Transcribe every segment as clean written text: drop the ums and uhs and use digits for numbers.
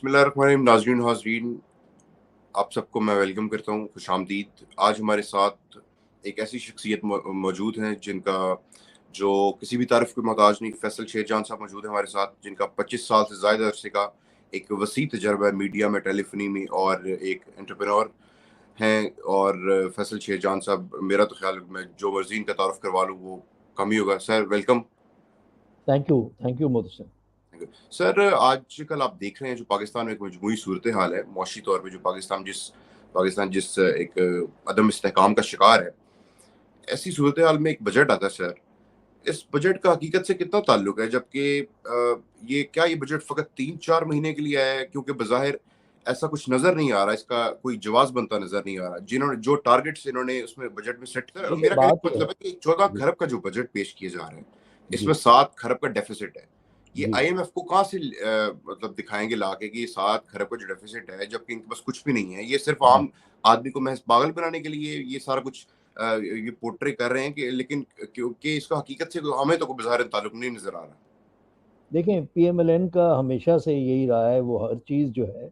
बिस्मिल्लाहिर्रहमानिर्रहीम। नाज़रीन हाज़रीन, आप सबको मैं वेलकम करता हूँ, खुशामदीद। आज हमारे साथ एक ऐसी शख्सियत मौजूद हैं जिनका जो किसी भी तारीफ़ के मोहताज नहीं। फैसल शेरजान साहब मौजूद हैं हमारे साथ, जिनका 25 साल से ज़ायद अरसे का एक वसी तजर्बा है मीडिया में, टेलीफ़ोनी में, और एक एंटरप्रेन्योर हैं। और फैसल शेरजान साहब, मेरा तो ख़्याल मैं जो मर्ज़ी इनका तारुफ़ करवा लूँ वो कम ही होगा। Sir welcome. Thank you Mohsin. Sir, आजकल आप देख रहे हैं जो पाकिस्तान में एक मजमूई सूरत हाल है, मुआशी तौर पे जो पाकिस्तान जिस एक अदम इस्तेहकाम का शिकार है, ऐसी सूरत हाल में एक बजट आता है सर। इस बजट का हकीकत से कितना ताल्लुक है? जबकि ये बजट फ़कत 3-4 महीने के लिए आया है? क्योंकि बज़ाहिर ऐसा कुछ नज़र नहीं आ रहा, इसका कोई जवाज़ बनता नज़र नहीं आ रहा। जिन्होंने जो टारगेट्स इन्होंने उसमें बजट में सेट कर, देखिए मेरा कहने बात का ये है। मतलब है कि 14 जी। खरब का जो बजट पेश किए जा रहे हैं, इसमें जी। 7 खरब का डेफ़िसिट है। ये जी। आईएमएफ को कहाँ से मतलब दिखाएँगे लाके कि 7 खरब का जो डेफ़िसिट है, जबकि इनके पास कुछ भी नहीं है। ये सिर्फ़ हाँ। आम आदमी को महज़ पागल बनाने के लिए ये सारा कुछ ये पोर्ट्रे कर रहे हैं, कि लेकिन क्योंकि इसका हकीकत से हमें तो कोई ज़ाहिर ताल्लुक नहीं नज़र आ रहा। देखें, पीएमएलएन का हमेशा से यही रहा है, वो हर चीज़ जो है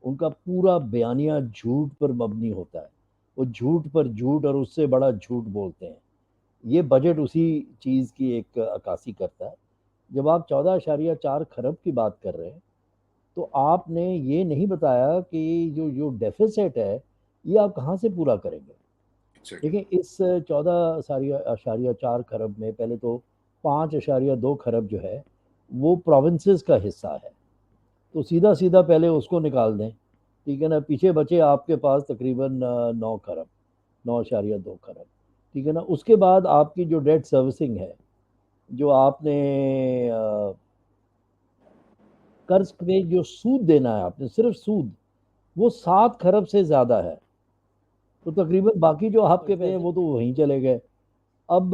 उनका पूरा बयानिया झूठ पर मबनी होता है। वो झूठ पर झूठ और उससे बड़ा झूठ बोलते हैं। ये बजट उसी चीज़ की एक अक्कासी करता है। जब आप 14.4 खरब की बात कर रहे हैं, तो आपने ये नहीं बताया कि जो जो डेफिसिट है, ये आप कहाँ से पूरा करेंगे। एग्ज़ैक्टली। देखिए, इस 14.4 खरब में पहले तो 5.2 खरब जो है वो प्रोविंसेस का हिस्सा है। तो सीधा सीधा पहले उसको निकाल दें, ठीक है ना। पीछे बचे आपके पास तकरीबन 9 खरब, 9.2 खरब, ठीक है ना। उसके बाद आपकी जो डेट सर्विसिंग है, जो आपने कर्ज पे जो सूद देना है, आपने सिर्फ सूद, वो 7 खरब से ज़्यादा है। तो तकरीबन बाकी जो आपके पैसे हैं वो तो वहीं चले गए। अब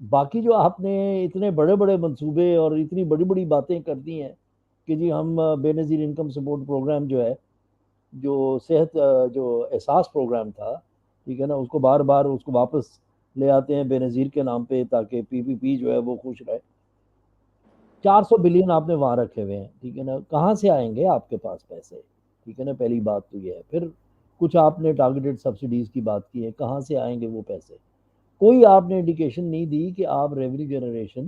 बाकी जो आपने इतने बड़े बड़े मंसूबे और इतनी बड़ी बड़ी बातें कर दी हैं कि जी हम बेनज़ीर इनकम सपोर्ट प्रोग्राम जो है, जो सेहत जो एहसास प्रोग्राम था, ठीक है ना, उसको बार बार उसको वापस ले आते हैं बेनज़ीर के नाम पे ताकि पीपीपी जो है वो खुश रहे। 400 बिलियन आपने वहां रखे हुए हैं, ठीक है ना। कहाँ से आएंगे आपके पास पैसे, ठीक है ना। पहली बात तो ये है। फिर कुछ आपने टारगेटेड सब्सिडीज की बात की है, कहाँ से आएंगे वो पैसे। कोई आपने इंडिकेशन नहीं दी कि आप रेवेन्यू जनरेशन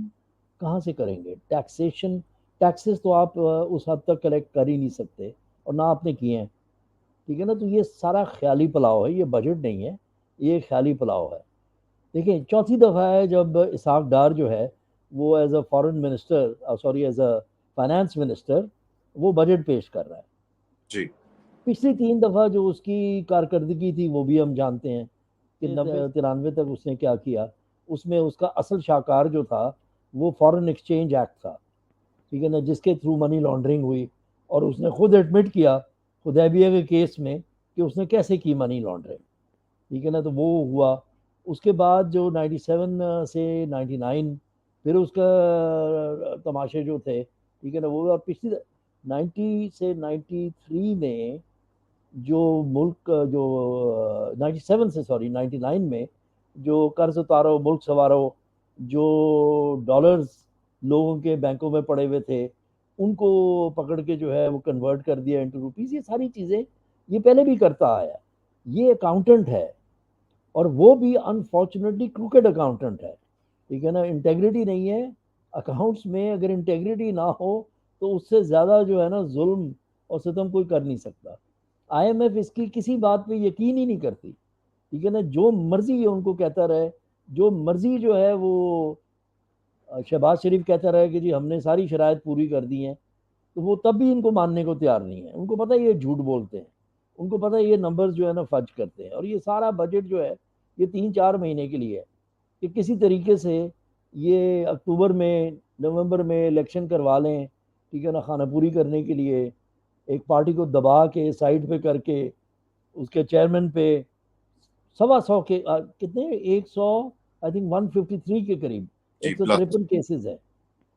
कहाँ से करेंगे। टैक्सेशन, टैक्सेस तो आप उस हद तक कलेक्ट कर ही नहीं सकते, और ना आपने किए हैं, ठीक है ना। तो ये सारा ख्याली पुलाव है, ये बजट नहीं है, ये ख्याली पुलाव है। देखिए, चौथी दफ़ा है जब इसहाक डार जो है वो as a foreign minister, sorry, as a finance minister वो बजट पेश कर रहा है। जी। पिछली 3 दफ़ा जो उसकी कारकर्दगी थी वो भी हम जानते हैं कि 93 तक उसने क्या किया। उसमें उसका असल शाहकार जो था वो फॉरेन एक्सचेंज एक्ट था, ठीक है ना, जिसके थ्रू मनी लॉन्ड्रिंग हुई। और उसने खुद एडमिट किया हुदैबिया के केस में कि उसने कैसे की मनी लॉन्ड्रिंग, ठीक है ना। तो वो हुआ। उसके बाद जो 97 से 99 फिर उसका तमाशे जो थे, ठीक है ना, वो। और पिछली 90 से 93 में जो मुल्क जो 97 से, सॉरी, 99 में जो कर्ज उतारो, मुल्क संवारो, जो डॉलर्स लोगों के बैंकों में पड़े हुए थे, उनको पकड़ के जो है वो कन्वर्ट कर दिया इनटू रुपीस। ये सारी चीज़ें ये पहले भी करता आया। ये अकाउंटेंट है, और वो भी अनफॉर्चुनेटली क्रूकेड अकाउंटेंट है, ठीक है ना। इंटेग्रिटी नहीं है अकाउंट्स में। अगर इंटेग्रिटी ना हो तो उससे ज़्यादा जो है ना जुल्म और सितम कोई कर नहीं सकता। आईएमएफ इसकी किसी बात पे यकीन ही नहीं करती, ठीक है ना। जो मर्जी है उनको कहता रहे, जो मर्जी जो है वो शहबाज शरीफ कहता रहे कि जी हमने सारी शराइत पूरी कर दी हैं, तो वो तब भी इनको मानने को तैयार नहीं है। उनको पता है ये झूठ बोलते हैं, उनको पता है ये नंबर्स जो है ना फज करते हैं। और ये सारा बजट जो है ये 3-4 महीने के लिए है कि किसी तरीके से ये अक्टूबर में, नवंबर में इलेक्शन करवा लें, ठीक है ना, खाना पूरी करने के लिए। एक पार्टी को दबा के साइड पे करके उसके चेयरमैन पे 125 के कितने, 100, आई थिंक 153 के करीब, जी, एक सौ प्लस। तिरपन केसेस है।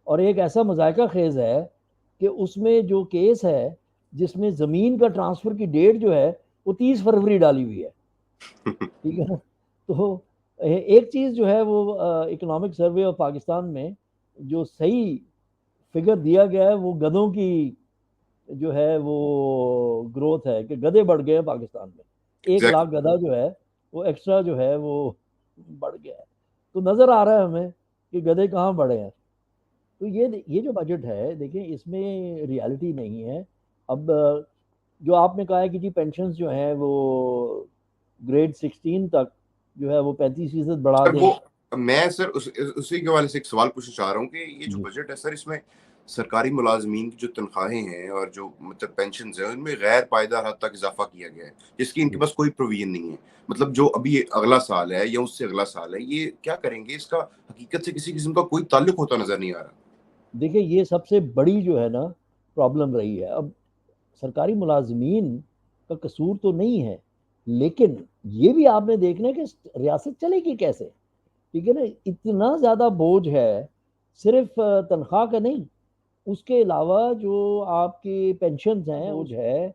और एक ऐसा मजायका खेज है कि उसमें जो केस है जिसमें जमीन का ट्रांसफर की डेट जो है वो 30 फरवरी डाली हुई है, ठीक है ना। तो एक चीज जो है वो इकोनॉमिक सर्वे ऑफ पाकिस्तान में जो सही फिगर दिया गया है वो गधों की जो है वो ग्रोथ है कि गधे बढ़ गए हैं पाकिस्तान में। 1 एग्जैक्टली। लाख गधा जो है वो एक्स्ट्रा जो है वो बढ़ गया है। तो नज़र आ रहा है हमें कि गधे कहाँ बढ़े हैं। तो ये जो बजट है देखिए इसमें रियलिटी नहीं है। अब जो आपने कहा है कि जी पेंशन जो है वो ग्रेड 16 तक जो है वो 35% बढ़ा सर दें। वो मैं सर उसी के वाले से एक सवाल पूछना चाह रहा हूँ कि ये जो जी बजट है सर, इसमें सरकारी मुलाजमीन की जो तनख्वाहें हैं और जो मतलब पेंशन है उनमें गैर पायदार हद तक इजाफा किया गया है, जिसकी इनके जी पास कोई प्रोविजन नहीं है। मतलब जो अभी ये अगला साल है या उससे अगला साल है, ये क्या करेंगे, इसका हकीकत से किसी किस्म का कोई ताल्लुक होता नजर नहीं आ रहा। देखिए ये सबसे बड़ी जो है ना प्रॉब्लम रही है। अब सरकारी मुलाजमीन का कसूर तो नहीं है, लेकिन ये भी आपने देखना है कि रियासत चलेगी कैसे। ठीक है ना, इतना ज़्यादा बोझ है सिर्फ तनख्वाह का नहीं, उसके अलावा जो आपकी पेंशन हैं बोझ है,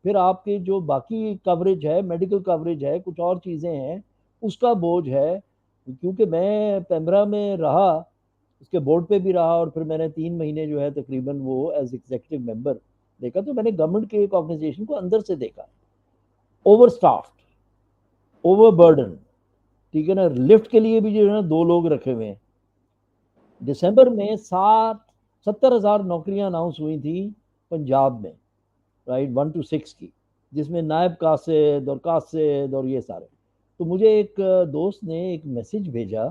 फिर आपकी जो बाकी कवरेज है, मेडिकल कवरेज है, कुछ और चीज़ें हैं उसका बोझ है। क्योंकि मैं पेम्ब्रा में रहा, उसके बोर्ड पे भी रहा और फिर मैंने 3 महीने जो है तकरीबन वो एज एग्जीक्यूटिव मेंबर देखा, तो मैंने गवर्नमेंट के एक ऑर्गेनाइजेशन को अंदर से देखा। Over staffed, over burden. ठीक है ना, लिफ्ट के लिए भी जो है ना 2 लोग रखे हुए हैं। दिसंबर में 70,000 नौकरियां अनाउंस हुई थी पंजाब में, राइट, 1 to 6 की, जिसमें नायब कासिद और कासिद और ये सारे। तो मुझे एक दोस्त ने एक मैसेज भेजा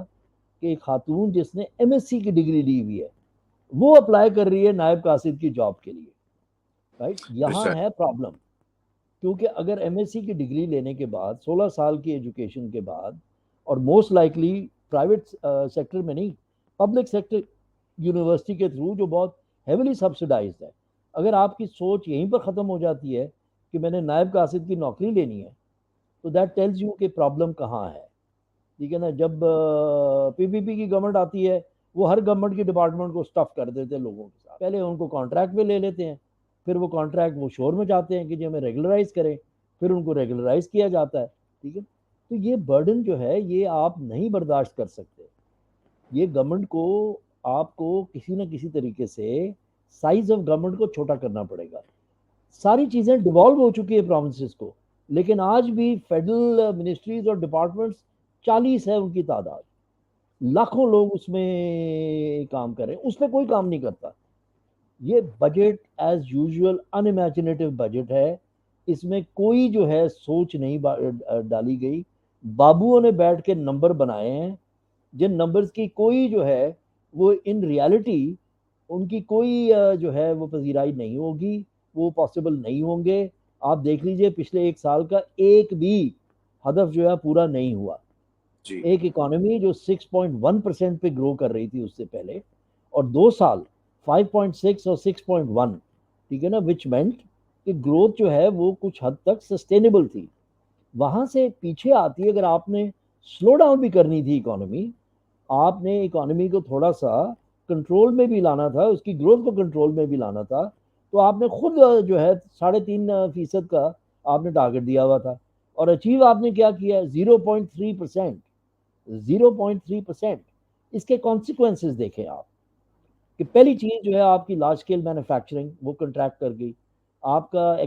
कि एक खातून जिसने एमएससी की डिग्री ली हुई है वो अप्लाई कर रही है नायब कासिद की जॉब के लिए। राइट, यहाँ अच्छा। है प्रॉब्लम। क्योंकि अगर एमएससी की डिग्री लेने के बाद 16 साल की एजुकेशन के बाद, और मोस्ट लाइकली प्राइवेट सेक्टर में नहीं, पब्लिक सेक्टर यूनिवर्सिटी के थ्रू जो बहुत हेविली सब्सिडाइज्ड है, अगर आपकी सोच यहीं पर ख़त्म हो जाती है कि मैंने नायब कासिद की नौकरी लेनी है, तो दैट टेल्स यू कि प्रॉब्लम कहाँ है। ठीक है ना, जब पीपीपी की गवर्नमेंट आती है वो हर गवर्नमेंट के डिपार्टमेंट को स्टफ कर देते हैं लोगों के साथ, पहले उनको कॉन्ट्रैक्ट पे ले लेते हैं, फिर वो कॉन्ट्रैक्ट वो शोर में जाते हैं कि जी हमें रेगुलराइज करें, फिर उनको रेगुलराइज किया जाता है। ठीक है, तो ये बर्डन जो है ये आप नहीं बर्दाश्त कर सकते। ये गवर्नमेंट को, आपको किसी ना किसी तरीके से साइज ऑफ गवर्नमेंट को छोटा करना पड़ेगा। सारी चीज़ें डिवॉल्व हो चुकी है प्रोविंसेस को, लेकिन आज भी फेडरल मिनिस्ट्रीज और डिपार्टमेंट्स 40 है उनकी तादाद, लाखों लोग उसमें काम कर रहे हैं, उसमें कोई काम नहीं करता। ये budget as usual unimaginative budget है, इसमें कोई जो है सोच नहीं डाली गई। बाबुओं ने बैठ के नंबर बनाए हैं, जिन नंबर्स की कोई जो है वो इन रियलिटी उनकी कोई जो है वो पजीराई नहीं होगी, वो पॉसिबल नहीं होंगे। आप देख लीजिए पिछले 1 साल का एक भी हदफ जो है पूरा नहीं हुआ। जी। एक इकोनॉमी जो 6.1% पे ग्रो कर रही थी उससे पहले, और 2 साल 5.6 और 6.1, ठीक है ना, विच मेंट कि ग्रोथ जो है वो कुछ हद तक सस्टेनेबल थी। वहां से पीछे आती है, अगर आपने स्लो डाउन भी करनी थी इकोनॉमी, आपने इकोनॉमी को थोड़ा सा कंट्रोल में भी लाना था, उसकी ग्रोथ को कंट्रोल में भी लाना था, तो आपने खुद जो है 3.5% का आपने टारगेट दिया हुआ था, और अचीव आपने क्या किया, 0.3%। 0.3%। इसके कॉन्सिक्वेंसेस देखें आप, कि पहली चीज जो है आपकी लार्ज स्केल मैन्युफैक्चरिंग वो कंट्रैक्ट कर गई। आपका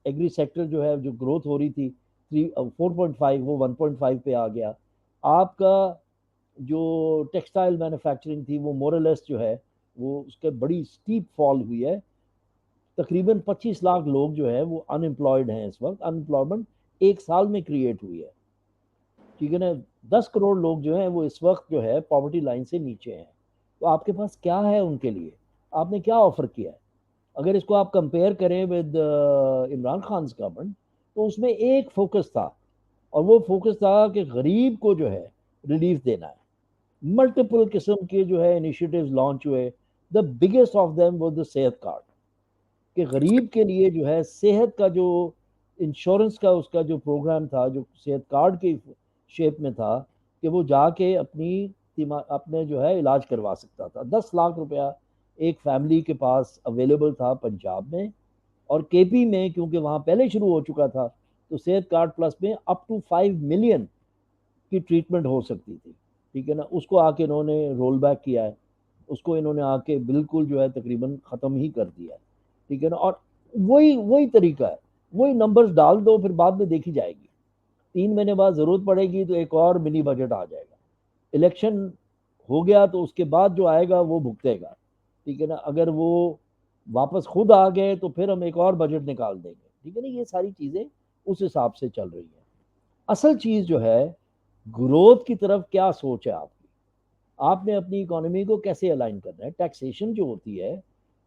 एग्री सेक्टर जो है जो ग्रोथ हो रही थी 4.5 वो 1.5 पे आ गया। आपका जो टेक्सटाइल मैन्युफैक्चरिंग थी वो मोरलेस जो है वो उसके बड़ी स्टीप फॉल हुई है। तकरीबन 25 लाख लोग जो है वो अनएम्प्लॉयड हैं इस वक्त, अनएम्प्लॉयमेंट 1 साल में क्रिएट हुई है। ठीक है ना, 10 करोड़ लोग जो हैं वो इस वक्त जो है पॉवर्टी लाइन से नीचे हैं। तो आपके पास क्या है उनके लिए, आपने क्या ऑफर किया है। अगर इसको आप कंपेयर करें विद इमरान खान गवर्नमेंट, तो उसमें एक फोकस था, और वो फोकस था कि गरीब को जो है रिलीफ देना है। मल्टीपल किस्म के जो है इनिशिएटिव्स लॉन्च हुए। द बिगेस्ट ऑफ देम वो द सेहत कार्ड, कि गरीब के लिए जो है सेहत का जो इंश्योरेंस का उसका जो प्रोग्राम था जो सेहत कार्ड के शेप में था, कि वो जाके अपने जो है इलाज करवा सकता था। 10 लाख रुपया एक फैमिली के पास अवेलेबल था पंजाब में, और केपी में क्योंकि वहाँ पहले शुरू हो चुका था, तो सेहत कार्ड प्लस में अप टू 5 मिलियन की ट्रीटमेंट हो सकती थी। ठीक है ना, उसको आके इन्होंने रोल बैक किया है, उसको इन्होंने आके बिल्कुल जो है तकरीबन ख़त्म ही कर दिया है। ठीक है ना, और वही वही तरीका है, वही नंबर्स डाल दो, फिर बाद में देखी जाएगी। 3 महीने बाद जरूरत पड़ेगी तो एक और मिनी बजट आ जाएगा। इलेक्शन हो गया तो उसके बाद जो आएगा वो भुगतेगा, ठीक है ना। अगर वो वापस खुद आ गए तो फिर हम एक और बजट निकाल देंगे, ठीक है ना। ये सारी चीजें उस हिसाब से चल रही है। असल चीज जो है, ग्रोथ की तरफ क्या सोच है आपकी, आपने अपनी इकोनॉमी को कैसे अलाइन करना है। टैक्सेशन जो होती है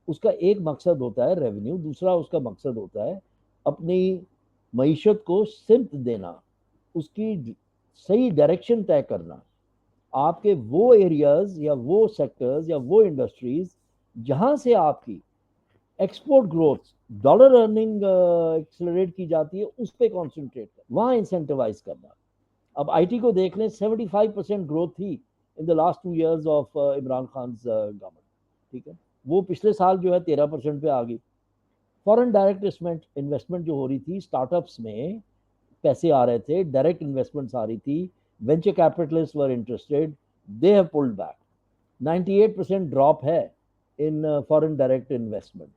उसका एक मकसद होता है रेवेन्यू, दूसरा उसका मकसद होता है अपनी मईशत को सिमत देना, उसकी सही डायरेक्शन तय करना। आपके वो एरियाज या वो सेक्टर्स या वो इंडस्ट्रीज जहां से आपकी export growth, dollar earning accelerate की जाती है, उस पर कॉन्सेंट्रेट कर, वहां इंसेंटिवाइज करना। अब आईटी को देख लें, 75% ग्रोथ थी in the last 2 years of Imran Khan government, ठीक है। वो पिछले साल जो है 13% पे आ गई। फॉरेन डायरेक्ट इन्वेस्टमेंट जो हो रही थी, स्टार्टअप्स में पैसे आ रहे थे, डायरेक्ट इन्वेस्टमेंट्स आ रही थी, venture capitalist were interested, they have pulled back. 98% drop है इन फॉरेन डायरेक्ट इन्वेस्टमेंट,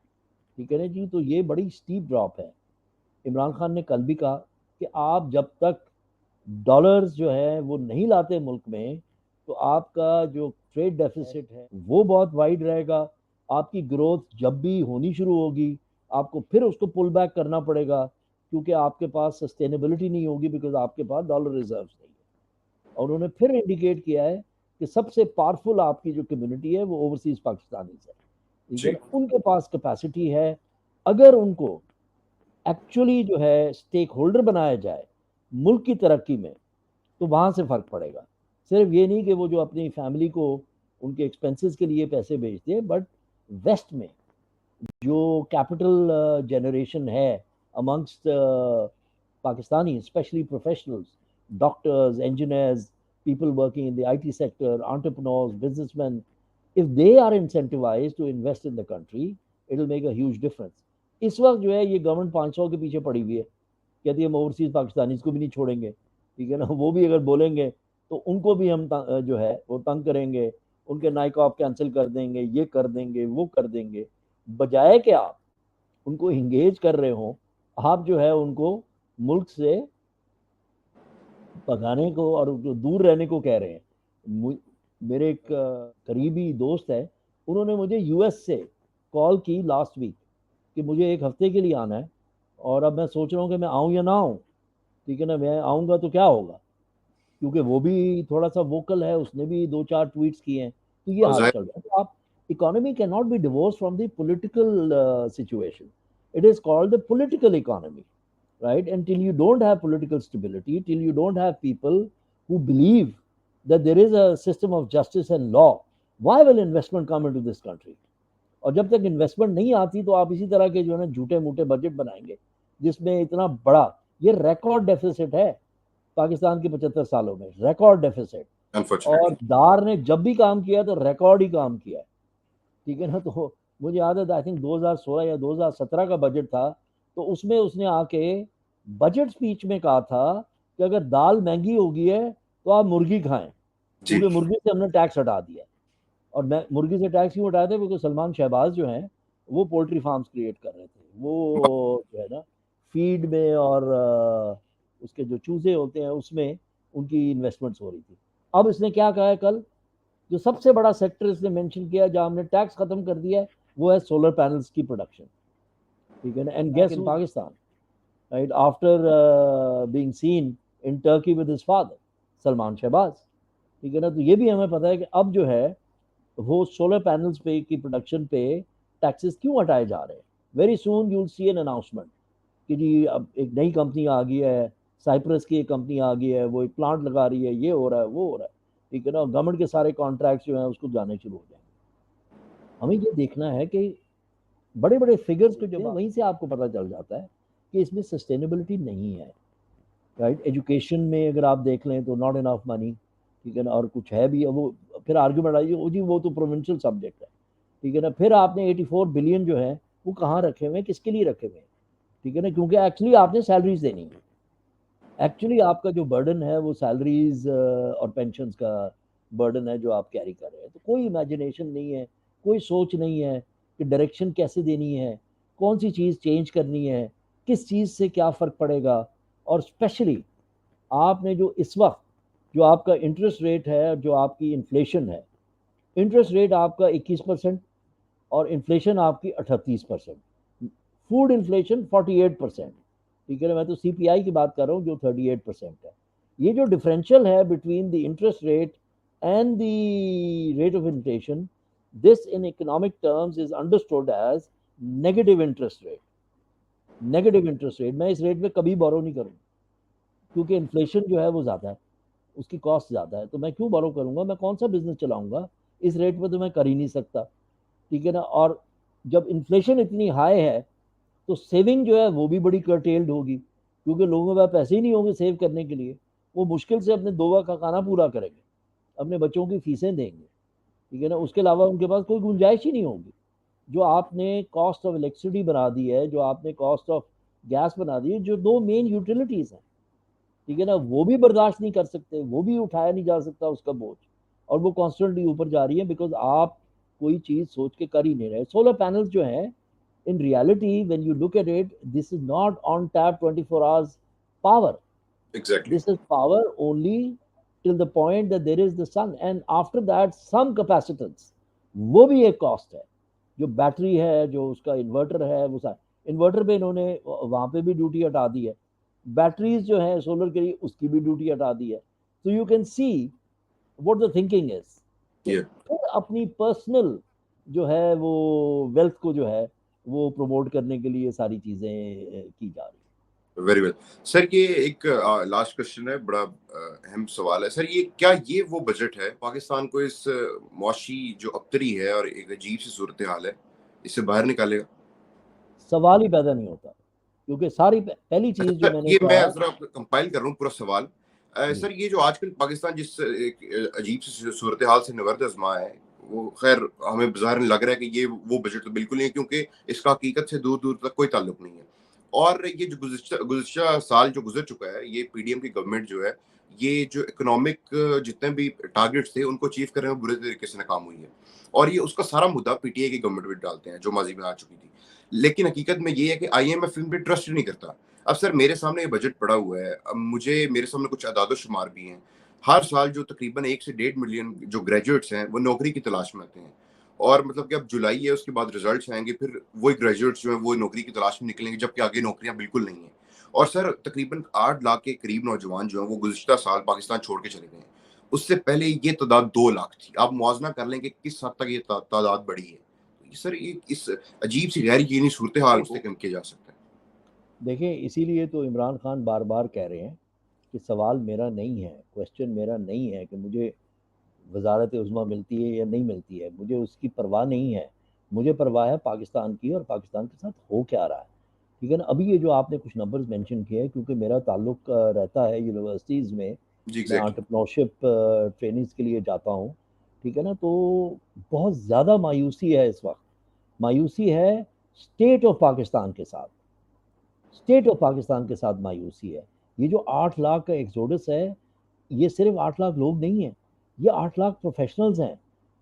ठीक है ना जी। तो ये बड़ी स्टीप ड्रॉप है। इमरान खान ने कल भी कहा कि आप जब तक डॉलर्स जो है वो नहीं लाते मुल्क में, तो आपका जो ट्रेड डेफिसिट है वो बहुत वाइड रहेगा। आपकी ग्रोथ जब भी होनी शुरू होगी, आपको फिर उसको पुल बैक करना पड़ेगा, क्योंकि आपके पास सस्टेनेबिलिटी नहीं होगी, बिकॉज आपके पास डॉलर रिजर्व्स नहीं है। और उन्होंने फिर इंडिकेट किया है कि सबसे पावरफुल आपकी जो कम्युनिटी है वो ओवरसीज पाकिस्तानी है, ठीक है जी ना। उनके पास कैपेसिटी है, अगर उनको एक्चुअली जो है स्टेक होल्डर बनाया जाए मुल्क की तरक्की में, तो वहां से फर्क पड़ेगा। सिर्फ ये नहीं कि वो जो अपनी फैमिली को उनके एक्सपेंसेस के लिए पैसे भेजते हैं, बट वेस्ट में जो कैपिटल जनरेशन है amongst Pakistani, specially professionals, doctors, engineers, people working in the IT sector, entrepreneurs, businessmen, if they are incentivized to invest in the country, it will make a huge difference. इस वक्त जो है ये government 500 के पीछे पड़ी हुई है, कहती है हम ओवरसीज पाकिस्तानी को भी नहीं छोड़ेंगे, ठीक है ना। वो भी अगर बोलेंगे तो उनको भी हम जो है वो तंग करेंगे, उनके नाइकॉप कैंसिल कर देंगे, ये कर देंगे, वो कर देंगे। बजाय कि आप उनको इंगेज कर रहे हो, आप जो है उनको मुल्क से भगाने को और जो दूर रहने को कह रहे हैं। मेरे एक करीबी दोस्त है, उन्होंने मुझे यूएस से कॉल की लास्ट वीक कि मुझे एक हफ्ते के लिए आना है, और अब मैं सोच रहा हूँ कि मैं आऊँ या ना आऊँ, ठीक है ना। मैं आऊँगा तो क्या होगा, क्योंकि वो भी थोड़ा सा वोकल है, उसने भी 2-4 ट्वीट्स किए हैं। तो ये और हाल जाहिर चल रहा है। तो आप, economy can not be divorce from the political situation, it is called the political economy, right? Until you don't have political stability, till you don't have people who believe that there is a system of justice and law, why will investment come into this country? और जब तक investment नहीं आती तो आप इसी तरह के जो है ना झूठे मूठे बजट बनाएंगे, जिसमें इतना बड़ा ये रिकॉर्ड डेफिसिट है पाकिस्तान के 75 सालों में, रिकॉर्ड डेफिसिट। और अनफॉर्चुनेटली दार ने जब भी काम किया तो रिकॉर्ड ही काम किया है, ठीक है ना। तो मुझे याद है, आई थिंक 2016 या 2017 का बजट था, तो उसमें उसने आके बजट स्पीच में कहा था कि अगर दाल महंगी होगी है तो आप मुर्गी खाएं, जी क्योंकि मुर्गी से हमने टैक्स हटा दिया। और मैं मुर्गी से टैक्स क्यों हटाए थे, क्योंकि सलमान शहबाज जो हैं वो पोल्ट्री फार्म्स क्रिएट कर रहे थे, वो जो है ना फीड में और उसके जो चूजे होते हैं उसमें उनकी इन्वेस्टमेंट्स हो रही थी। अब इसने क्या कहा है कल, जो सबसे बड़ा सेक्टर इसने मेंशन किया जहां हमने टैक्स खत्म कर दिया है, वो है सोलर पैनल्स की प्रोडक्शन, ठीक है ना। And guess in Pakistan, right after being seen in Turkey with his father Salman Shahbaz, ठीक है ना। तो ये भी हमें पता है कि अब जो है वो सोलर पैनल्स पे की प्रोडक्शन पे टैक्सेस क्यों हटाए जा रहे हैं। Very soon you will see an announcement कि जी अब एक नई कंपनी आ गई है, साइप्रस की एक कंपनी आ गई है, वो एक प्लांट लगा रही है, ये हो रहा है, वो हो रहा है, ठीक है ना। गवर्नमेंट के सारे कॉन्ट्रैक्ट जो हैं उसको जाने शुरू हो जाएंगे। हमें ये देखना है कि बड़े बड़े फिगर्स को जब वहीं से आपको पता चल जाता है कि इसमें सस्टेनेबिलिटी नहीं है, राइट। एजुकेशन में अगर आप देख लें तो नॉट इनफ मनी, ठीक है ना। और कुछ है भी, वो फिर आर्ग्यूमेंट आई जी वो तो प्रोविंशियल सब्जेक्ट है, ठीक है ना। फिर आपने 84 बिलियन जो है वो कहाँ रखे हुए हैं, किसके लिए रखे हुए हैं, ठीक है ना। क्योंकि एक्चुअली आपने सैलरीज देनी है, एक्चुअली आपका जो बर्डन है वो सैलरीज और पेंशन का बर्डन है जो आप कैरी कर रहे हैं। तो कोई इमेजिनेशन नहीं है, कोई सोच नहीं है कि डायरेक्शन कैसे देनी है, कौन सी चीज़ चेंज करनी है, किस चीज़ से क्या फ़र्क पड़ेगा। और स्पेशली आपने जो इस वक्त जो आपका इंटरेस्ट रेट है, जो आपकी इन्फ्लेशन है, इंटरेस्ट रेट आपका 21% और इन्फ्लेशन आपकी 38%, फूड इन्फ्लेशन 48%। ठीक है ना, मैं तो सीपीआई की बात कर रहा हूँ जो 38% है। ये जो डिफरेंशियल है between the interest rate and the rate of inflation, this in economic terms is understood as negative interest rate. Negative interest rate, मैं इस रेट में कभी बोरो नहीं करूँगा क्योंकि इन्फ्लेशन जो है वो ज़्यादा है, उसकी कॉस्ट ज़्यादा है, तो मैं क्यों बोरो करूँगा, मैं कौन सा बिजनेस चलाऊँगा, इस रेट पे तो मैं कर ही नहीं सकता। ठीक है ना। और जब इन्फ्लेशन इतनी हाई है तो सेविंग जो है वो भी बड़ी कर्टेल्ड होगी क्योंकि लोगों के पास पैसे ही नहीं होंगे सेव करने के लिए। वो मुश्किल से अपने 2 वक्त का खाना पूरा करेंगे, अपने बच्चों की फीसें देंगे। ठीक है ना, उसके अलावा उनके पास कोई गुंजाइश ही नहीं होगी। जो आपने कॉस्ट ऑफ इलेक्ट्रिसिटी बना दी है, जो आपने कॉस्ट ऑफ गैस बना दी है, जो 2 मेन यूटिलिटीज़ हैं, ठीक है ना, वो भी बर्दाश्त नहीं कर सकते, वो भी उठाया नहीं जा सकता उसका बोझ, और वो कॉन्स्टेंटली ऊपर जा रही है बिकॉज आप कोई चीज़ सोच के कर ही नहीं रहे। सोलर पैनल्स जो हैं, in reality when you look at it, this is not on tap 24 hours power. Exactly. This is power only till the point that there is the sun, and after that some capacitance, वो भी एक cost है। जो battery है, जो उसका inverter है, वो सारा इन्वर्टर पे इन्होंने वहां पे भी ड्यूटी हटा दी है, बैटरीज जो है सोलर के लिए उसकी भी ड्यूटी हटा दी है। तो you can see what the thinking is. Yeah. फिर अपनी पर्सनल जो है वो वेल्थ को जो है वो प्रमोट करने के लिए सारी चीजें की जा रही है। वेरी वेल सर, ये एक लास्ट क्वेश्चन है, बड़ा अहम सवाल है सर। ये क्या ये वो बजट है पाकिस्तान को इस मुआशी जो अबतरी है और एक अजीब सी सूरत हाल है इससे बाहर निकालेगा? सवाल ही पैदा नहीं होता क्योंकि सारी पहली अच्छा चीज जो सर, मैंने ये मैं कहा। जरा कंपाइल कर रहा हूँ पूरा सवाल। सर, ये जो आजकल पाकिस्तान जिस एक अजीब सी सूरत हाल से निवर्द अजमा है, वो खैर हमें बाजार लग रहा है कि ये वो बजट तो बिल्कुल नहीं है, क्योंकि इसका हकीकत से दूर दूर तक कोई ताल्लुक नहीं है। और ये जो गुज़िश्ता साल जो गुजर चुका है, ये पीडीएम की गवर्नमेंट जो है, ये जो इकोनॉमिक जितने भी टारगेट्स थे उनको अचीव करने में बुरे तरीके से नाकाम हुई है। और ये उसका सारा मुद्दा पीटीआई की गवर्नमेंट पे डालते हैं जो माजी में आ चुकी थी। लेकिन हकीकत में ये है कि आईएमएफ इन पे ट्रस्ट ही नहीं करता। अब सर, मेरे सामने ये बजट पड़ा हुआ है, अब मेरे सामने कुछ अदाद-ओ-शुमार भी हैं। हर साल जो तकरीबन 1 से 1.5 मिलियन जो ग्रेजुएट्स हैं, वो नौकरी की तलाश में आते हैं। और मतलब कि अब जुलाई है, उसके बाद रिजल्ट्स आएँगे, फिर वही ग्रेजुएट्स जो हैं वो नौकरी की तलाश में निकलेंगे, जबकि आगे नौकरियाँ बिल्कुल नहीं हैं। और सर, तकरीबन 8 लाख के करीब नौजवान जो हैं वो गुज़िश्ता साल पाकिस्तान छोड़ के चले गए हैं। उससे पहले ये तादाद 2 लाख थी। आप मुआवज़ा कर लें कि किस हद तक ये तादाद बढ़ी है। सर, ये इस अजीब सी गैर यकीनी सूरत हाल से कम किया जा सकता है। देखिए, इसीलिए तो इमरान खान बार बार कह रहे हैं कि सवाल मेरा नहीं है, क्वेश्चन मेरा नहीं है कि मुझे वजारत उज़्मा मिलती है या नहीं मिलती है, मुझे उसकी परवाह नहीं है। मुझे परवाह है पाकिस्तान की और पाकिस्तान के साथ हो क्या रहा है। ठीक है ना। अभी ये जो आपने कुछ नंबर्स मेंशन किए हैं, क्योंकि मेरा ताल्लुक रहता है यूनिवर्सिटीज़ में, जी, मैं एग्ज़ैक्टली। एंटरप्रेन्योरशिप ट्रेनिंग्स के लिए जाता हूँ। ठीक है ना, तो बहुत ज़्यादा मायूसी है इस वक्त। मायूसी है स्टेट ऑफ पाकिस्तान के साथ, स्टेट ऑफ पाकिस्तान के साथ मायूसी है। ये जो 8 लाख का एक्सोडस है, ये सिर्फ 8 लाख लोग नहीं हैं, ये 8 लाख प्रोफेशनल्स हैं,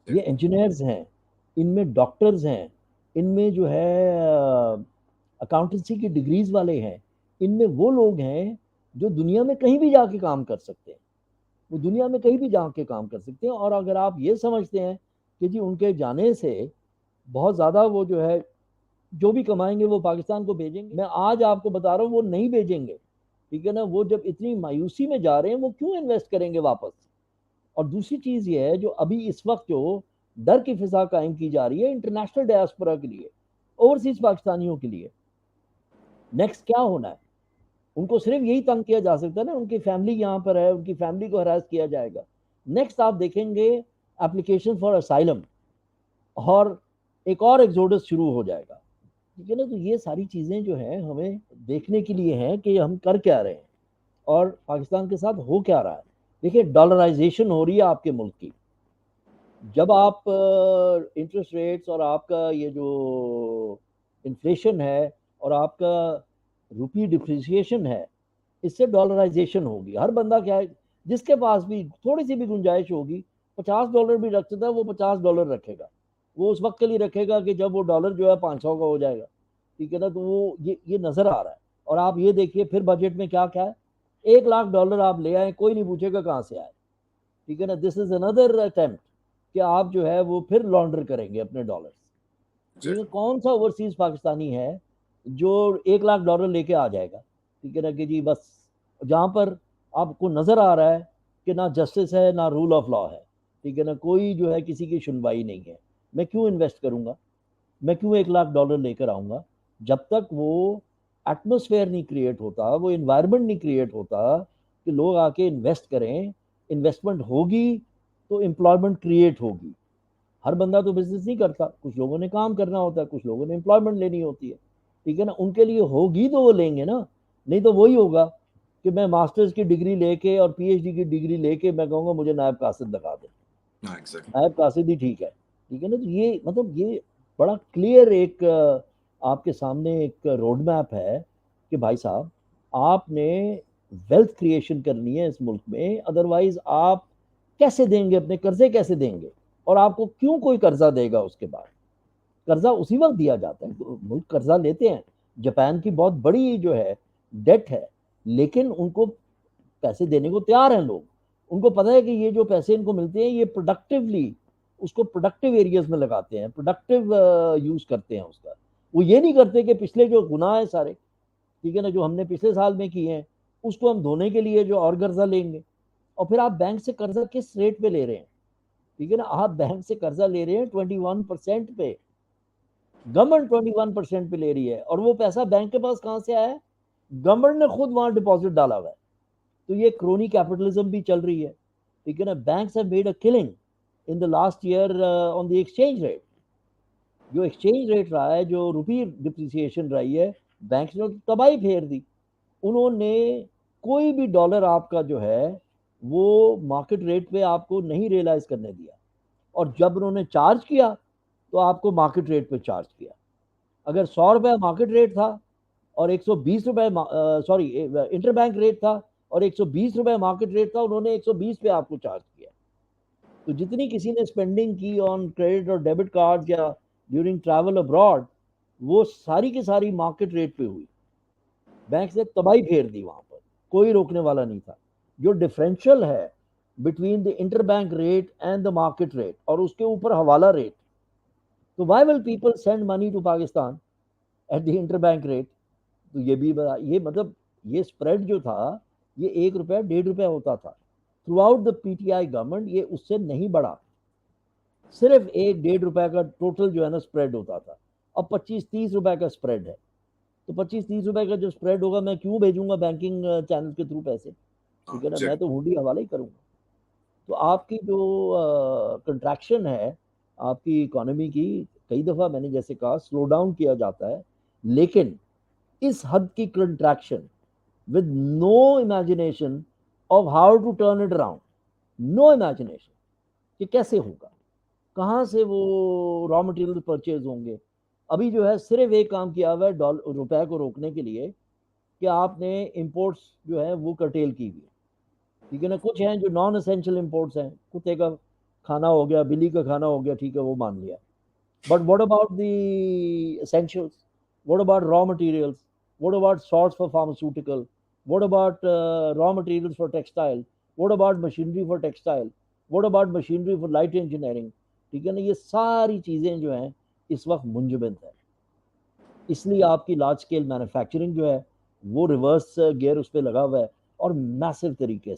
ये इंजीनियर्स हैं, इनमें डॉक्टर्स हैं, इनमें जो है अकाउंटेंसी की डिग्रीज वाले हैं, इनमें वो लोग हैं जो दुनिया में कहीं भी जाके काम कर सकते हैं, वो दुनिया में कहीं भी जाके काम कर सकते हैं। और अगर आप ये समझते हैं कि जी उनके जाने से बहुत ज़्यादा वो जो है जो भी कमाएंगे वो पाकिस्तान को भेजेंगे, मैं आज आपको बता रहा हूँ वो नहीं भेजेंगे। ठीक है ना, वो जब इतनी मायूसी में जा रहे हैं वो क्यों इन्वेस्ट करेंगे वापस। और दूसरी चीज ये है जो अभी इस वक्त जो डर की फिजा कायम की जा रही है इंटरनेशनल डायस्पोरा के लिए, ओवरसीज पाकिस्तानियों के लिए, नेक्स्ट क्या होना है। उनको सिर्फ यही तंग किया जा सकता है ना, उनकी फैमिली यहाँ पर है, उनकी फैमिली को हरास किया जाएगा। नेक्स्ट आप देखेंगे एप्लीकेशन फॉर असाइलम, और एक और एक्सोडस शुरू हो जाएगा। ठीक है ना, तो ये सारी चीजें जो है हमें देखने के लिए हैं कि हम कर क्या रहे हैं और पाकिस्तान के साथ हो क्या रहा है। देखिए, डॉलराइजेशन हो रही है आपके मुल्क की। जब आप इंटरेस्ट रेट्स और आपका ये जो इन्फ्लेशन है और आपका रुपी डिप्रिसिएशन है, इससे डॉलराइजेशन होगी। हर बंदा क्या है, जिसके पास भी थोड़ी सी भी गुंजाइश होगी, $50 भी रख सकता है, वो $50 रखेगा। वो उस वक्त के लिए रखेगा कि जब वो डॉलर जो है 500 का हो जाएगा। ठीक है ना। तो वो ये नजर आ रहा है। और आप ये देखिए फिर बजट में क्या क्या है, $1 लाख आप ले आए, कोई नहीं पूछेगा कहाँ से आए, ठीक है ना। दिस इज अनदर अटेम्प्ट कि आप जो है वो फिर लॉन्डर करेंगे अपने डॉलर्स। ठीक है, एग्जैक्टली। कौन सा ओवरसीज पाकिस्तानी है जो $1 लाख लेके आ जाएगा, ठीक है ना, कि जी बस जहां पर आपको नजर आ रहा है कि ना जस्टिस है ना रूल ऑफ लॉ है, ठीक है ना, कोई जो है किसी की सुनवाई नहीं है, मैं क्यों इन्वेस्ट करूंगा, मैं क्यों $1 लाख लेकर आऊंगा, जब तक वो एटमोसफेयर नहीं क्रिएट होता, वो इन्वायरमेंट नहीं क्रिएट होता कि लोग आके इन्वेस्ट करें। इन्वेस्टमेंट होगी तो एम्प्लॉयमेंट क्रिएट होगी। हर बंदा तो बिजनेस नहीं करता, कुछ लोगों ने काम करना होता है, कुछ लोगों ने एम्प्लॉयमेंट लेनी होती है, ठीक है ना। उनके लिए होगी तो वो लेंगे ना, नहीं तो वही होगा कि मैं मास्टर्स की डिग्री लेके और पीएचडी की डिग्री लेके मैं कहूँगा मुझे नायब कासिद लगा दे, हाँ, एग्जैक्टली। नायब कासिद ही ठीक है ना। तो ये मतलब ये बड़ा क्लियर एक आपके सामने एक रोड मैप है कि भाई साहब आपने वेल्थ क्रिएशन करनी है इस मुल्क में, अदरवाइज आप कैसे देंगे, अपने कर्जे कैसे देंगे, और आपको क्यों कोई कर्जा देगा उसके बाद। कर्जा उसी वक्त दिया जाता है, तो मुल्क कर्जा लेते हैं, जापान की बहुत बड़ी जो है डेट है, लेकिन उनको पैसे देने को तैयार हैं लोग। उनको पता है कि ये जो पैसे इनको मिलते हैं ये प्रोडक्टिवली उसको प्रोडक्टिव एरियाज में लगाते हैं, प्रोडक्टिव यूज करते हैं उसका। वो ये नहीं करते कि पिछले जो गुनाह है सारे, ठीक है ना, जो हमने पिछले साल में किए हैं उसको हम धोने के लिए जो और कर्जा लेंगे। और फिर आप बैंक से कर्जा किस रेट पे ले रहे हैं, ठीक है ना, आप बैंक से कर्जा ले रहे हैं 21% पे, गवर्नमेंट 21% पे ले रही है, और वो पैसा बैंक के पास कहां से आया है, गवर्नमेंट ने खुद वहां डिपॉजिट डाला हुआ है। तो ये क्रोनी कैपिटलिज्म भी चल रही है, ठीक है ना। Banks have made a killing in the last year on the exchange rate. जो एक्सचेंज रेट रहा है, जो रुपी डिप्रिसिएशन रही है, बैंक्स ने तो तबाही फेर दी। उन्होंने कोई भी डॉलर आपका जो है वो मार्केट रेट पे आपको नहीं रियलाइज करने दिया, और जब उन्होंने चार्ज किया तो आपको मार्केट रेट पे चार्ज किया। अगर ₹100 मार्केट रेट था और ₹120, सॉरी इंटरबैंक रेट था और ₹120 मार्केट रेट था, उन्होंने 120 पे आपको चार्ज किया। तो जितनी किसी ने स्पेंडिंग की ऑन क्रेडिट और डेबिट कार्ड या ड्यूरिंग ट्रैवल अब्रॉड, वो सारी की सारी मार्केट रेट पे हुई। बैंक ने तबाही फेर दी वहां पर, कोई रोकने वाला नहीं था। जो डिफरेंशियल है between the interbank rate and the market rate और उसके ऊपर हवाला रेट, तो why will people send money to Pakistan at the interbank rate. तो ये भी ये मतलब ये स्प्रेड जो था ये ₹1 ₹1.5 होता था through out the PTI government, ये उससे नहीं बढ़ा, सिर्फ ₹1 ₹1.5 का टोटल जो है ना स्प्रेड होता था। अब 25-30 रुपए का स्प्रेड है, तो 25-30 रुपए का जो स्प्रेड होगा मैं क्यों भेजूंगा बैंकिंग चैनल के थ्रू पैसे, हाँ, ठीक है ना, मैं एग्जैक्टली। तो हुंडी हवाला ही करूंगा। तो आपकी जो कंट्रैक्शन है आपकी इकोनॉमी की, कई दफ़ा मैंने जैसे कहा स्लो डाउन किया जाता है, लेकिन इस हद की contraction with no imagination of how to turn it around, no imagination कि कैसे होगा, कहाँ से वो रॉ मटेरियल परचेज होंगे। अभी जो है सिर्फ एक काम किया हुआ है डॉलर रुपए को रोकने के लिए कि आपने इंपोर्ट्स जो है वो कर्टेल की हुई है, ठीक है ना। कुछ हैं जो नॉन एसेंशियल इंपोर्ट्स हैं, कुत्ते का खाना हो गया, बिल्ली का खाना हो गया, ठीक है वो मान लिया, but what about the essentials, what about raw materials, what about salts for pharmaceutical, what about raw materials for textile, what about machinery for textile, what about machinery for light engineering, ठीक है ना। ये सारी चीज़ें जो हैं इस वक्त मुंजमद है, इसलिए आपकी लार्ज स्केल मैन्युफैक्चरिंग जो है वो रिवर्स गियर उस पर लगा हुआ है, और मैसिव तरीके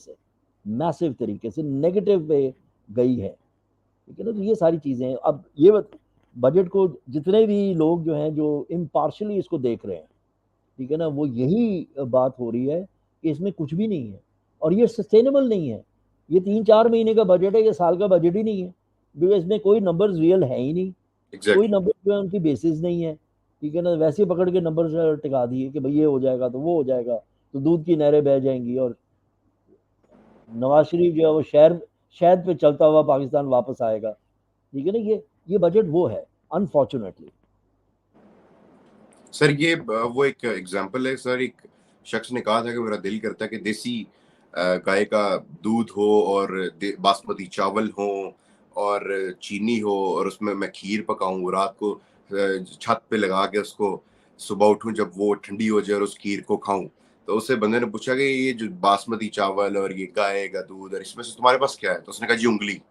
से नेगेटिव पे गई है, ठीक है ना। तो ये सारी चीज़ें, अब ये बजट को जितने भी लोग जो हैं जो इम्पार्शली इसको देख रहे हैं, ठीक है ना, वो यही बात हो रही है कि इसमें कुछ भी नहीं है और ये सस्टेनेबल नहीं है। ये 3-4 महीने का बजट है, ये साल का बजट ही नहीं है, बिकॉज इसमें कोई नंबर्स रियल है ही नहीं, कोई एग्जैक्टली। नंबर जो है उनकी बेसिस नहीं है, ठीक है ना। वैसे ही पकड़ के नंबर टिका दिए कि भाई ये हो जाएगा तो वो हो जाएगा, तो दूध की नहरें बह जाएंगी, और नवाज शरीफ जो है वो शहर शहद पे चलता हुआ पाकिस्तान वापस आएगा, ठीक है ना। ये बजट वो है अनफॉर्चुनेटली। सर ये वो एक एग्जांपल है सर। एक शख्स ने कहा था कि मेरा दिल करता है कि देसी गाय का दूध हो और बासमती चावल हो और चीनी हो और उसमें मैं खीर पकाऊं रात को छत पे लगा के उसको सुबह उठूं जब वो ठंडी हो जाए और उस खीर को खाऊं, तो उससे बंदे ने पूछा कि ये जो बासमती चावल और ये गाय का दूध और इसमें से तुम्हारे पास क्या है, तो उसने कहा जी उंगली।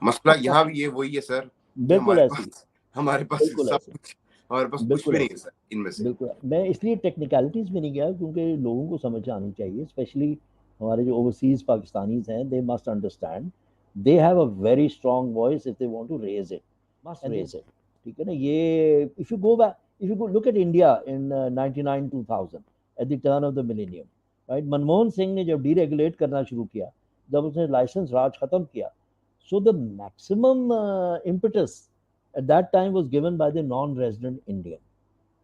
मसला यहाँ भी ये वही है सर, कि बिल्कुल ऐसी, हमारे पास बिल्कुल सब ऐसे, कुछ, हमारे पास कुछ बिल्कुल भी नहीं है ऐसे, सर इनमें से। बिल्कुल। मैं इसलिए टेक्निकलिटीज़ में नहीं गया क्योंकि लोगों को समझ आनी चाहिए, स्पेशली हमारे जो ओवरसीज़ पाकिस्तानीज़ हैं, they must understand, they have a very strong voice if they want to raise it, must raise it, ठीक है ना? ये if you go back, if you go look at India in 99 2000 at the turn of the millennium, right? Manmohan Singh ने जब deregulate करना शुरू किया, जब उसने लाइसेंस राज खत्म किया, so the maximum impetus at that time was given by the non-resident Indian,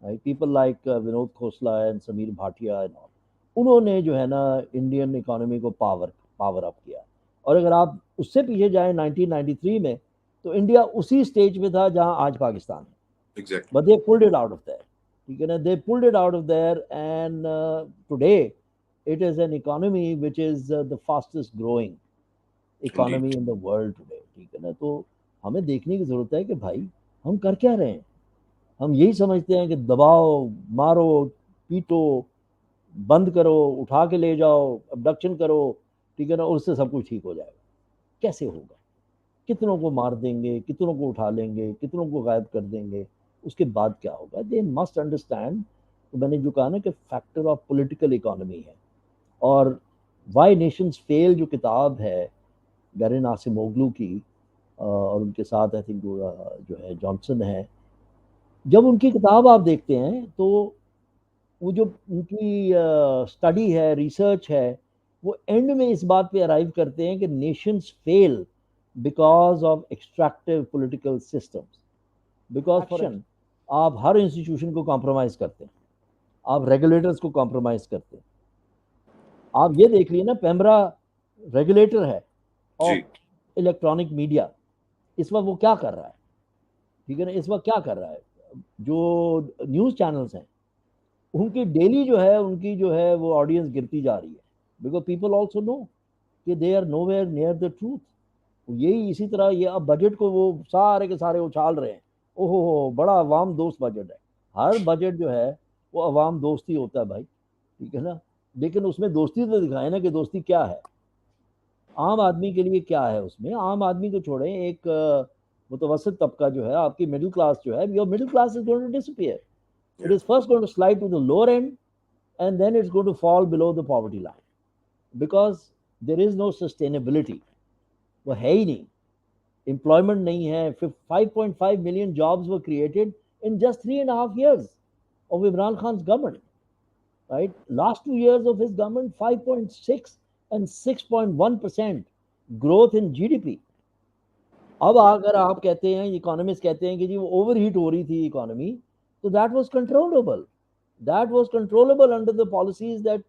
right? People like Vinod Khosla and Sameer Bhatia and all. उन्होंने जो है ना इंडियन इकोनॉमी को पावर अप किया। और अगर आप उससे पीछे जाएं 1993 में, तो इंडिया उसी स्टेज में था जहां आज पाकिस्तान है। Exactly. But they pulled it out of their, ठीक है ना? दे pulled it out of their and today it is an economy which is the fastest growing economy Indeed. In the world today, ठीक है ना? तो हमें देखने की जरूरत है कि भाई हम कर क्या रहे हैं। हम यही समझते हैं कि दबाओ, मारो, पीटो, बंद करो, उठा के ले जाओ, अबडक्शन करो, ठीक है ना, और उससे सब कुछ ठीक हो जाएगा। कैसे होगा? कितनों को मार देंगे, कितनों को उठा लेंगे, कितनों को गायब कर देंगे, उसके बाद क्या होगा? दे मस्ट अंडरस्टैंड। तो मैंने जो कहा ना कि फैक्टर ऑफ पॉलिटिकल इकोनॉमी है। और वाई नेशंस फेल जो किताब है गैरिन आसिमोग्लू की, और उनके साथ आई थिंक जो है जॉनसन है, जब उनकी किताब आप देखते हैं तो वो जो उनकी स्टडी है, रिसर्च है, वो एंड में इस बात पे अराइव करते हैं कि Nations fail because of extractive political systems. Because आप हर इंस्टीट्यूशन को कॉम्प्रोमाइज करते हैं, आप रेगुलेटर्स को कॉम्प्रोमाइज करते हैं। आप ये देख लिए ना, पेमरा रेगुलेटर है जी। ऑफ इलेक्ट्रॉनिक मीडिया, इस वक्त वो क्या कर रहा है, ठीक है ना? इस वक्त क्या कर रहा है? जो न्यूज़ चैनल्स हैं उनकी डेली जो है, उनकी जो है वो ऑडियंस गिरती जा रही है, बिकॉज पीपल ऑल्सो नो कि they are nowhere near the truth. यही इसी तरह ये अब बजट को वो सारे के सारे उछाल रहे हैं, ओहो हो बड़ा अवाम दोस्त बजट है। हर बजट जो है वो अवाम दोस्त ही होता है भाई, ठीक है ना? लेकिन उसमें दोस्ती तो दिखाए ना कि दोस्ती क्या है, आम आदमी के लिए क्या है उसमें। आम आदमी को छोड़ें, एक मुतवसत तबका जो है, आपकी मिडिल क्लास जो है, your middle class is going to disappear. It is first going to slide to the lower end and then it's going to fall below the poverty line because there is no sustainability. वो है ही नहीं, employment नहीं है। 5.5 million jobs were created in just 3.5 years of Imran Khan's government, right? Last 2 years of his government, 5.6 and 6.1% growth in GDP. अब अगर आप कहते हैं, इकोनॉमिस्ट कहते हैं कि जी वो ओवरहीट हो रही थी इकोनॉमी, तो that was controllable, that was controllable under the policies that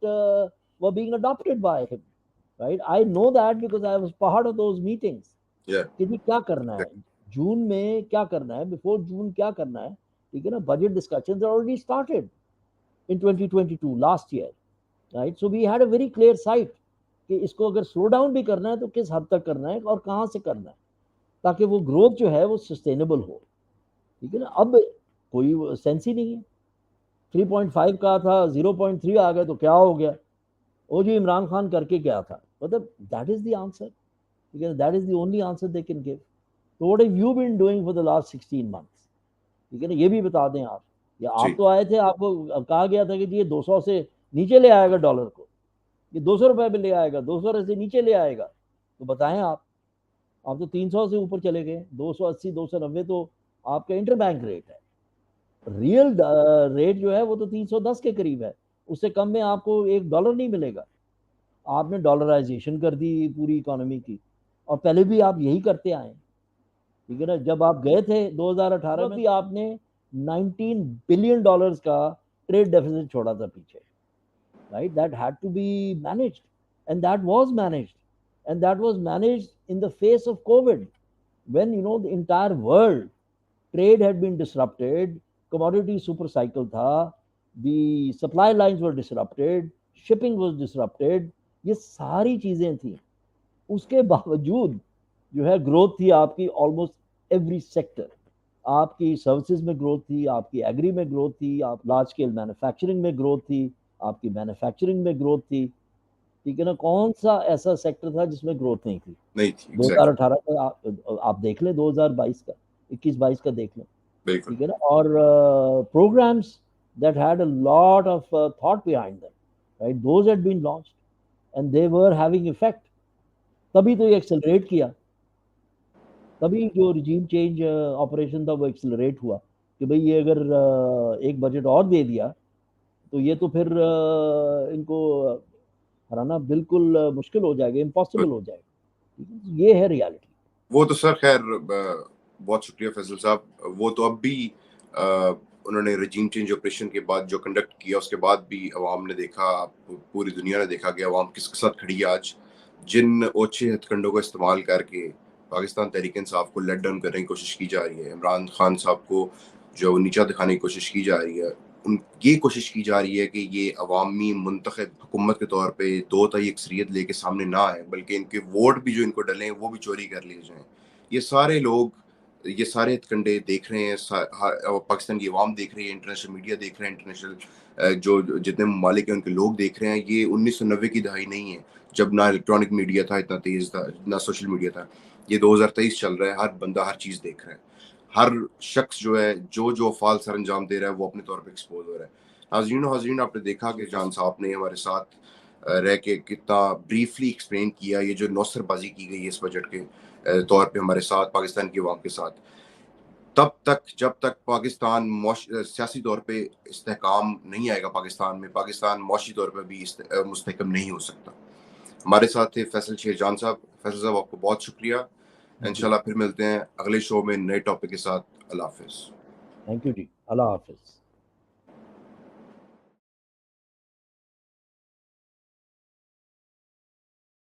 were being adopted by him, right? I know that because I was part of those meetings या कि जी क्या करना है जून में, क्या करना है बिफोर जून, क्या करना है, ठीक है ना? Budget discussions are already started in 2022 last year, right? So we had a very clear sight कि इसको अगर स्लो डाउन भी करना है तो किस हद तक करना है और कहाँ से करना है, ताकि वो ग्रोथ जो है वो सस्टेनेबल हो, ठीक है ना? अब कोई सेंस ही नहीं है। 3.5 का था, 0.3 आ गया तो क्या हो गया? वो जी इमरान खान करके क्या था? मतलब दैट इज द आंसर, ठीक है? That is the only answer they can give. तो what have you been doing for the last 16 months, ठीक है ना? ये भी बता दें आप। या आप जी। तो आए थे, आपको कहा गया था कि जी ये 200 से नीचे ले आएगा डॉलर को, ये 200 रुपए पे ले आएगा, 200 से नीचे ले आएगा, तो बताएं आप तो 300 से ऊपर चले गए। 280 290 तो आपका इंटर बैंक रेट है। रियल रेट जो है वो तो 310 के करीब है, उससे कम में आपको $1 नहीं मिलेगा। आपने डॉलराइजेशन कर दी पूरी इकोनॉमी की, और पहले भी आप यही करते आए, ठीक है ना? जब आप गए थे 2018 में भी आपने $19 बिलियन का ट्रेड डेफिसिट छोड़ा था पीछे, right? That had to be managed, and that was managed, and that was managed in the face of COVID, when you know the entire world trade had been disrupted, commodity super cycle tha, the supply lines were disrupted, shipping was disrupted, ये सारी चीजें थी। उसके बावजूद जो है growth थी आपकी ऑलमोस्ट एवरी सेक्टर। आपकी सर्विसेज में ग्रोथ थी, आपकी एग्री में ग्रोथ थी, आप लार्ज स्केल मैन्युफैक्चरिंग में ग्रोथ थी, आपकी मैन्युफैक्चरिंग में ग्रोथ थी, ठीक है ना। कौन सा ऐसा सेक्टर था जिसमें ग्रोथ नहीं थी? नहीं थी, एग्जैक्टली। 2018 का आप देख लें, 2022 का, 21-22 का देख लें, बिल्कुल। ठीक है ना। और programmes that had a lot of thought behind them, right? Those had been launched and they were having effect. तभी तो ये एक्सेलरेट किया, तभी जो रिजीम चेंज ऑपरेशन था वो एक्सेलरेट हुआ कि भाई ये अगर एक बजट और दे दिया तो ये तो फिर इनको हराना बिल्कुल मुश्किल हो जाएगा, इम्पॉसिबल हो जाएगा। ये है रियलिटी। वो तो सर खैर बहुत शुक्रिया फैसल साहब। वो तो अब भी उन्होंने रजीम चेंज ऑपरेशन के बाद जो कंडक्ट किया उसके बाद भी अवाम ने देखा, पूरी दुनिया ने देखा कि अवाम किसके साथ खड़ी है आज। जिन ओछे हथकंडों का इस्तेमाल करके पाकिस्तान तहरीक इंसाफ को लेट डाउन करने की कोशिश की जा रही है, इमरान खान साहब को जो नीचा दिखाने की कोशिश की जा रही है, ये कोशिश की जा रही है कि ये अवामी मुंतखब हुकूमत के तौर पे 2 अक्सरियत लेके सामने ना आए, बल्कि इनके वोट भी जो इनको डले वो भी चोरी कर लिए जाएं। ये सारे लोग, ये सारे हथकंडे देख रहे हैं, पाकिस्तान की अवाम देख रही है, इंटरनेशनल मीडिया देख रहे हैं, इंटरनेशनल जो जितने ममालिक हैं उनके लोग देख रहे हैं। ये 1990 की दहाई नहीं है जब ना इलेक्ट्रॉनिक मीडिया था इतना तेज था, ना सोशल मीडिया था। ये 2023 चल रहा है, हर बंदा हर चीज़ देख रहा है, हर शख्स जो है जो अफ़ाल सर अंजाम दे रहा है वो अपने तौर पे एक्सपोज हो रहा है। नाज़रीन आपने देखा कि जान साहब ने हमारे साथ रह के कितना ब्रीफली एक्सप्लेन किया ये जो नौसरबाजी की गई है इस बजट के तौर पे हमारे साथ, पाकिस्तान की अवाम के साथ। तब तक जब तक पाकिस्तान सियासी तौर पे इस्तेहकाम नहीं आएगा पाकिस्तान में, पाकिस्तान मौशी तौर पर भी मुस्तहकम नहीं हो सकता। हमारे साथ थे फैसल शेरजान साहब। फैसल साहब आपको बहुत शुक्रिया। इंशाल्लाह फिर मिलते हैं अगले शो में नए टॉपिक के साथ। अल्लाह हाफिज़। थैंक यू जी, अल्लाह हाफिज़।